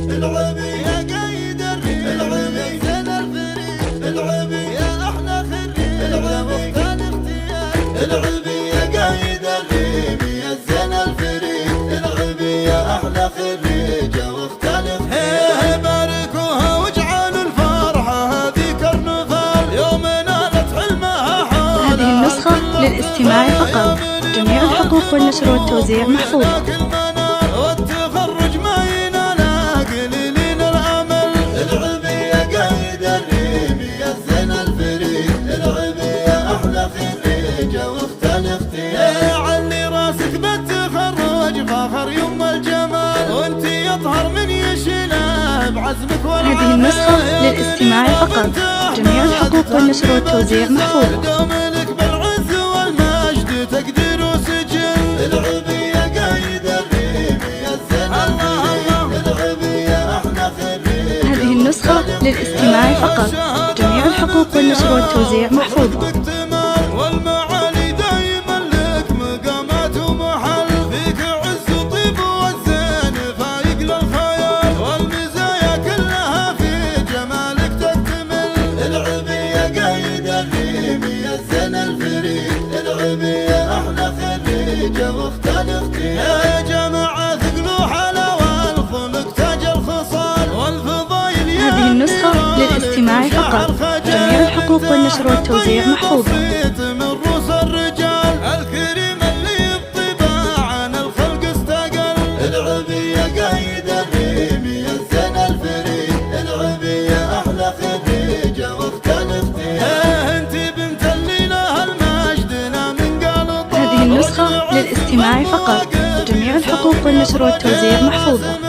العبي يا قايد الريم، العبي زين الفريق، العبي يا احلى خريج، العبي مختار اختيار، العبي يا قايد الريم يا زين الفريق، العبي يا احلى خريج واختار اختيار. باركوها واجعلوا الفرحه هذه كرنفال يوم نالت حلمها حالها. هذه النسخة للاستماع فقط، جميع الحقوق والنشر والتوزيع محفوظ. والتخرج ما يناله قليلين الامل، العبي يا قايد الريم يا زين الفريق، العبي يا احلى خريج واختار اختيار. علي راسك بالتخرج فاخر يوم الجمال، وانت يظهر من يشيله بعزمك والعمل. هذه النسخة للاستماع فقط، جميع الحقوق والنشر والتوزيع محفوظة. تقدير وسجل، العبي يا قايد الريم يا زين الفريق، العبي يا احلى خريج. هذه النسخة للاستماع فقط، جميع الحقوق والنشر والتوزيع محفوظة. والمعالي دايما لك مقامات ومحل، فيك عز وطيب والزين فايق للخيال، والمزايا كلها في جمالك تكتمل، العبي يا قايد الريم يا زين الفريق، العبي يا احلى خريج واختار اختيار. يا جماعه ثقلوا حلاوه الخلق تاج الخصال، والفضايل يا هذه النسخة للاستماع فقط، جميع الحقوق والنشر والتوزيع محفوظة. من رؤوس الرجال الكريم اللي بطباع عن الخلق استقل، العبي يا قايد الريم يا زين الفريق، العبي يا احلى خريج واختار اختيار. انت بنت اللي لها المجد من قلب. هذه النسخة للاستماع فقط، جميع الحقوق والنشر والتوزيع محفوظة.